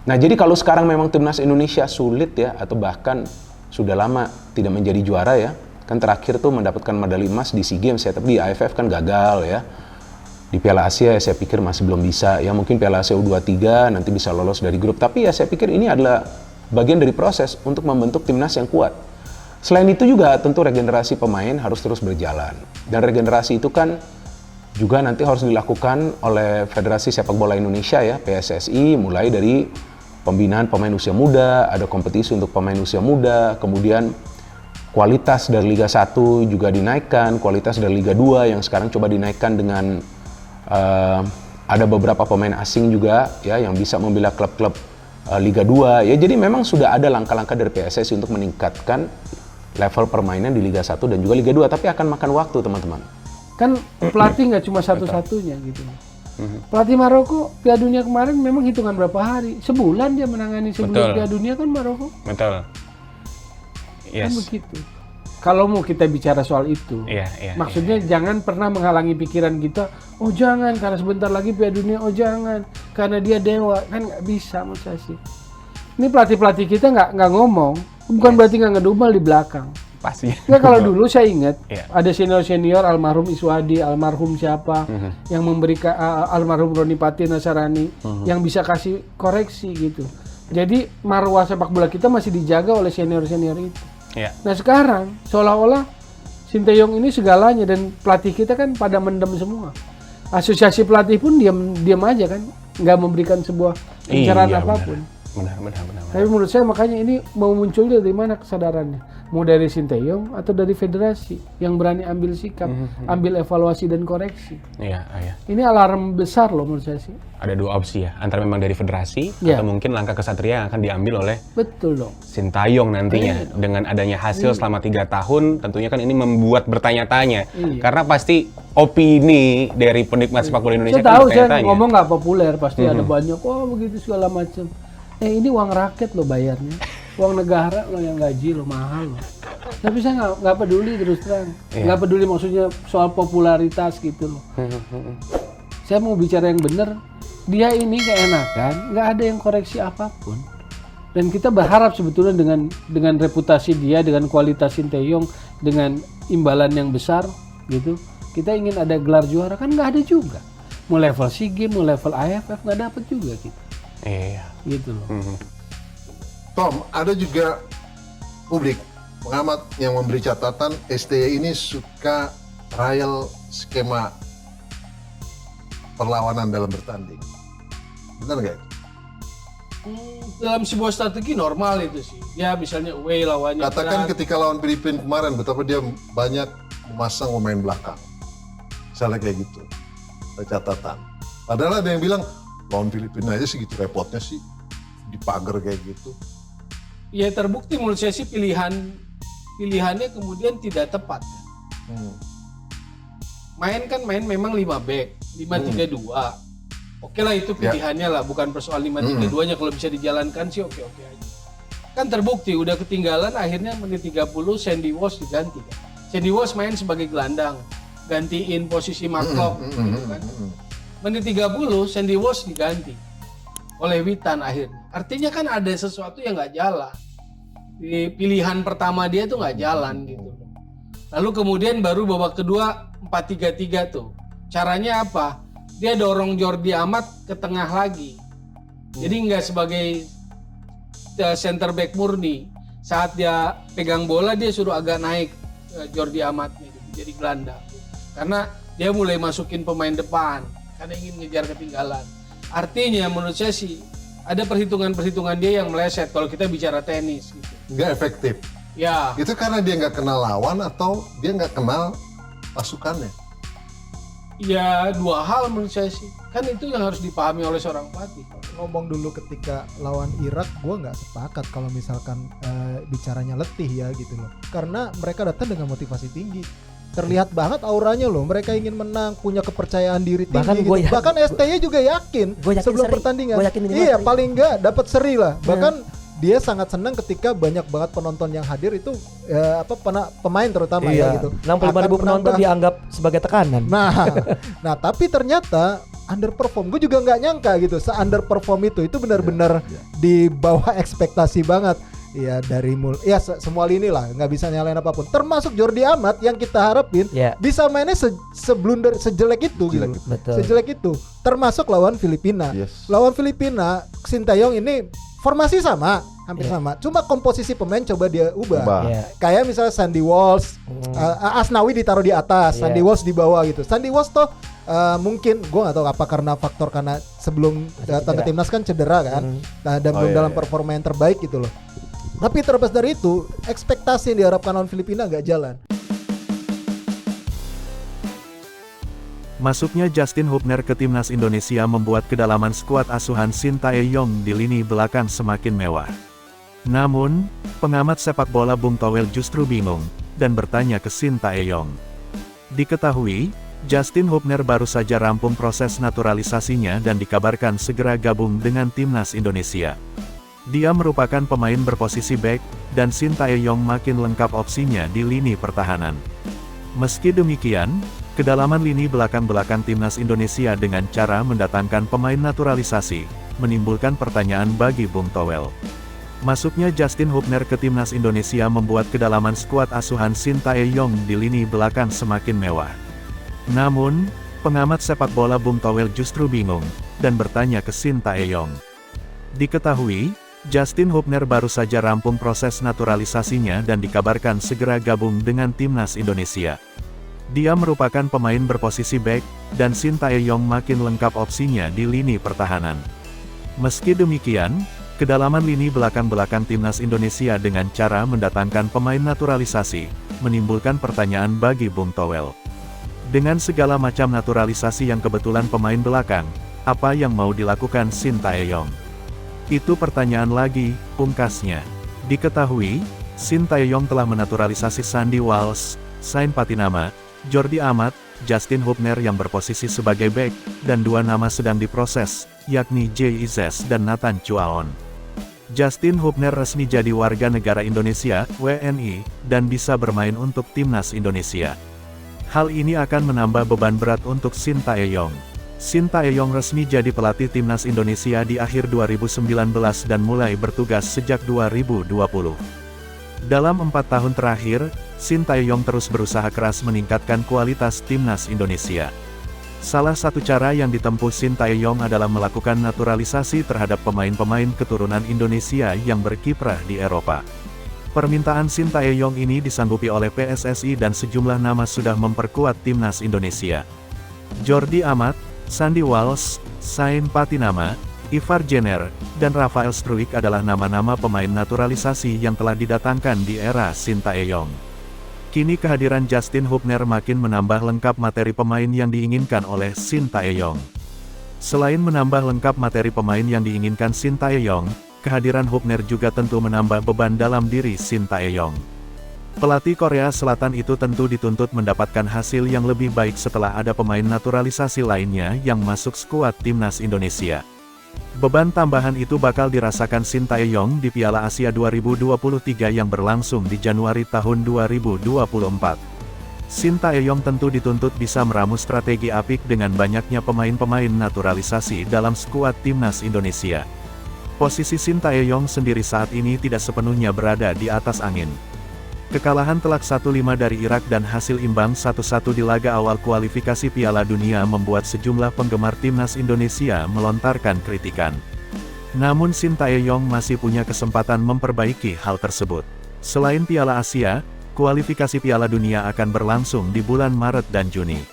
Nah, jadi kalau sekarang memang timnas Indonesia sulit ya, atau bahkan sudah lama tidak menjadi juara ya, kan terakhir tuh mendapatkan medali emas di SEA Games ya, tapi di AFF kan gagal ya. Di Piala Asia ya saya pikir masih belum bisa ya, mungkin Piala Asia U23 nanti bisa lolos dari grup, tapi ya saya pikir ini adalah bagian dari proses untuk membentuk timnas yang kuat. Selain itu juga tentu regenerasi pemain harus terus berjalan, dan regenerasi itu kan juga nanti harus dilakukan oleh Federasi Sepak Bola Indonesia ya, PSSI, mulai dari pembinaan pemain usia muda, ada kompetisi untuk pemain usia muda, kemudian kualitas dari Liga 1 juga dinaikkan, kualitas dari Liga 2 yang sekarang coba dinaikkan dengan ada beberapa pemain asing juga ya yang bisa membela klub-klub Liga 2 ya. Jadi memang sudah ada langkah-langkah dari PSSI untuk meningkatkan level permainan di Liga 1 dan juga Liga 2, tapi akan makan waktu teman-teman. Kan pelatih nggak cuma satu-satunya gitu. Pelatih Maroko Piala Dunia kemarin memang hitungan berapa hari, sebulan dia menangani sebelum Piala Dunia kan Maroko. Betul. Kan begitu. Kalau mau kita bicara soal itu, maksudnya jangan pernah menghalangi pikiran kita. Oh jangan, karena sebentar lagi Piala Dunia. Oh jangan, karena dia dewa. Kan nggak bisa menurut saya sih. Ini pelatih kita nggak ngomong, bukan berarti nggak ngedumel di belakang. Pasti. Nggak, kalau dulu saya ingat ada senior almarhum Iswadi, almarhum siapa yang memberikan almarhum Roni Pati Nasarani yang bisa kasih koreksi gitu. Jadi marwah sepak bola kita masih dijaga oleh senior itu. Nah sekarang seolah-olah Sinteyong ini segalanya, dan pelatih kita kan pada mendem semua. Asosiasi pelatih pun diam aja kan, nggak memberikan sebuah pencerahan apapun. Benar. Tapi menurut saya makanya ini mau muncul dari mana kesadarannya? Mau dari Sinteyong atau dari federasi yang berani ambil sikap, ambil evaluasi dan koreksi. Iya. Ini alarm besar loh menurut saya sih. Ada dua opsi ya, antara memang dari federasi atau mungkin langkah kesatria yang akan diambil oleh Sintayong nantinya. Dengan adanya hasil selama 3 tahun, tentunya kan ini membuat bertanya-tanya. Karena pasti opini dari penikmat sepak bola Indonesia saya tahu, bertanya-tanya. saya ngomong nggak populer, pasti ada banyak, begitu segala macam. Ini uang rakyat loh bayarnya, uang negara loh yang gaji loh, mahal loh. Tapi saya nggak peduli terus terang, nggak peduli maksudnya soal popularitas gitu loh. Saya mau bicara yang benar, dia ini keenakan, nggak ada yang koreksi apapun. Dan kita berharap sebetulnya dengan reputasi dia, dengan kualitas Sinteyong, dengan imbalan yang besar gitu, kita ingin ada gelar juara, kan nggak ada juga. Mau level SEA Games, mau level AFF nggak dapet juga kita. Gitu loh. Tom, ada juga publik pengamat yang memberi catatan STY ini suka trial skema perlawanan dalam bertanding. Benar nggak? Dalam sebuah strategi normal itu sih. Ya misalnya away lawannya. Katakan ketika lawan Filipina kemarin betapa dia banyak memasang pemain belakang. Misalnya kayak gitu. Ada catatan. Padahal ada yang bilang lawan Filipina aja segitu repotnya sih dipagar kayak gitu. Ya terbukti menurut saya sih pilihannya kemudian tidak tepat. Main memang 5 back, 5-3-2. Oke lah itu pilihannya lah, bukan persoal 5-3-2-nya, kalau bisa dijalankan sih oke-oke aja. Kan terbukti udah ketinggalan, akhirnya menit 30 Sandy Walsh diganti kan. Sandy Walsh main sebagai gelandang, gantiin posisi McClough gitu kan. Menit 30 Sandy Walsh diganti oleh Witan akhirnya. Artinya kan ada sesuatu yang nggak jalan. Di pilihan pertama dia tuh nggak jalan gitu. Lalu kemudian baru babak kedua 4-3-3 tuh. Caranya apa? Dia dorong Jordi Amat ke tengah lagi. Jadi nggak sebagai center back murni. Saat dia pegang bola dia suruh agak naik Jordi Amat gitu, jadi gelandang. Karena dia mulai masukin pemain depan karena ingin ngejar ketinggalan. Artinya menurut saya sih ada perhitungan-perhitungan dia yang meleset kalau kita bicara tenis gitu. Nggak efektif. Ya. Itu karena dia nggak kenal lawan atau dia nggak kenal pasukannya? Ya dua hal menurut saya sih. Kan itu yang harus dipahami oleh seorang pelatih. Ngomong dulu ketika lawan Irak, gue nggak sepakat kalau misalkan bicaranya letih ya gitu loh. Karena mereka datang dengan motivasi tinggi. Terlihat banget auranya loh, mereka ingin menang, punya kepercayaan diri tinggi. Bahkan STY juga yakin sebelum pertandingan. Iya, paling nggak dapat seri lah. Bahkan dia sangat senang ketika banyak banget penonton yang hadir itu pemain terutama ya gitu. 65.000 penonton dianggap sebagai tekanan. Nah tapi ternyata underperform. Gue juga nggak nyangka gitu, se-underperform itu benar-benar di bawah ekspektasi banget. Ya dari semua lini lah, nggak bisa nyalain apapun. Termasuk Jordi Amat yang kita harapin bisa mainnya seblunder sejelek itu gitu. Sejelek itu. Termasuk lawan Filipina. Lawan Filipina, Sintayong ini formasi sama, hampir sama. Cuma komposisi pemain coba dia ubah. Kayak misalnya Sandy Walsh, Asnawi ditaruh di atas, Sandy Walsh di bawah gitu. Sandy Walsh tuh mungkin gue nggak tahu apa karena sebelum datang ke timnas kan cedera kan, dan belum dalam performa yang terbaik gitu loh. Tapi terlepas dari itu, ekspektasi yang diharapkan lawan Filipina nggak jalan. Masuknya Justin Hubner ke timnas Indonesia membuat kedalaman skuad asuhan Sintayong di lini belakang semakin mewah. Namun, pengamat sepak bola Bung Towel justru bingung dan bertanya ke Sintayong. Diketahui, Justin Hubner baru saja rampung proses naturalisasinya dan dikabarkan segera gabung dengan timnas Indonesia. Dia merupakan pemain berposisi bek, dan Sintayong makin lengkap opsinya di lini pertahanan. Meski demikian, kedalaman lini belakang-belakang timnas Indonesia dengan cara mendatangkan pemain naturalisasi, menimbulkan pertanyaan bagi Bung Towel. Masuknya Justin Hubner ke timnas Indonesia membuat kedalaman skuad asuhan Sintayong di lini belakang semakin mewah. Namun, pengamat sepak bola Bung Towel justru bingung, dan bertanya ke Sintayong. Diketahui, Justin Hubner baru saja rampung proses naturalisasinya dan dikabarkan segera gabung dengan timnas Indonesia. Dia merupakan pemain berposisi bek, dan Sintayong makin lengkap opsinya di lini pertahanan. Meski demikian, kedalaman lini belakang-belakang timnas Indonesia dengan cara mendatangkan pemain naturalisasi, menimbulkan pertanyaan bagi Bung Towel. Dengan segala macam naturalisasi yang kebetulan pemain belakang, apa yang mau dilakukan Sintayong? Itu pertanyaan lagi, pungkasnya. Diketahui, Sintayong telah menaturalisasi Sandy Walsh, Sain Patinama, Jordi Amat, Justin Hubner yang berposisi sebagai bek, dan 2 nama sedang diproses, yakni Jay Izes dan Nathan Chuaon. Justin Hubner resmi jadi warga negara Indonesia, WNI, dan bisa bermain untuk timnas Indonesia. Hal ini akan menambah beban berat untuk Sintayong. Sintayong resmi jadi pelatih timnas Indonesia di akhir 2019 dan mulai bertugas sejak 2020. Dalam 4 tahun terakhir, Sintayong terus berusaha keras meningkatkan kualitas timnas Indonesia. Salah satu cara yang ditempuh Sintayong adalah melakukan naturalisasi terhadap pemain-pemain keturunan Indonesia yang berkiprah di Eropa. Permintaan Sintayong ini disanggupi oleh PSSI dan sejumlah nama sudah memperkuat timnas Indonesia. Jordi Amat, Sandy Walsh, Sain Patinama, Ivar Jenner, dan Rafael Struijk adalah nama-nama pemain naturalisasi yang telah didatangkan di era Sintayong. Kini kehadiran Justin Hubner makin menambah lengkap materi pemain yang diinginkan oleh Sintayong. Selain menambah lengkap materi pemain yang diinginkan Sintayong, kehadiran Hubner juga tentu menambah beban dalam diri Sintayong. Pelatih Korea Selatan itu tentu dituntut mendapatkan hasil yang lebih baik setelah ada pemain naturalisasi lainnya yang masuk skuad timnas Indonesia. Beban tambahan itu bakal dirasakan Sintayong di Piala Asia 2023 yang berlangsung di Januari tahun 2024. Sintayong tentu dituntut bisa meramu strategi apik dengan banyaknya pemain-pemain naturalisasi dalam skuad timnas Indonesia. Posisi Sintayong sendiri saat ini tidak sepenuhnya berada di atas angin. Kekalahan telak 1-5 dari Irak dan hasil imbang 1-1 di laga awal kualifikasi Piala Dunia membuat sejumlah penggemar timnas Indonesia melontarkan kritikan. Namun Sintayong masih punya kesempatan memperbaiki hal tersebut. Selain Piala Asia, kualifikasi Piala Dunia akan berlangsung di bulan Maret dan Juni.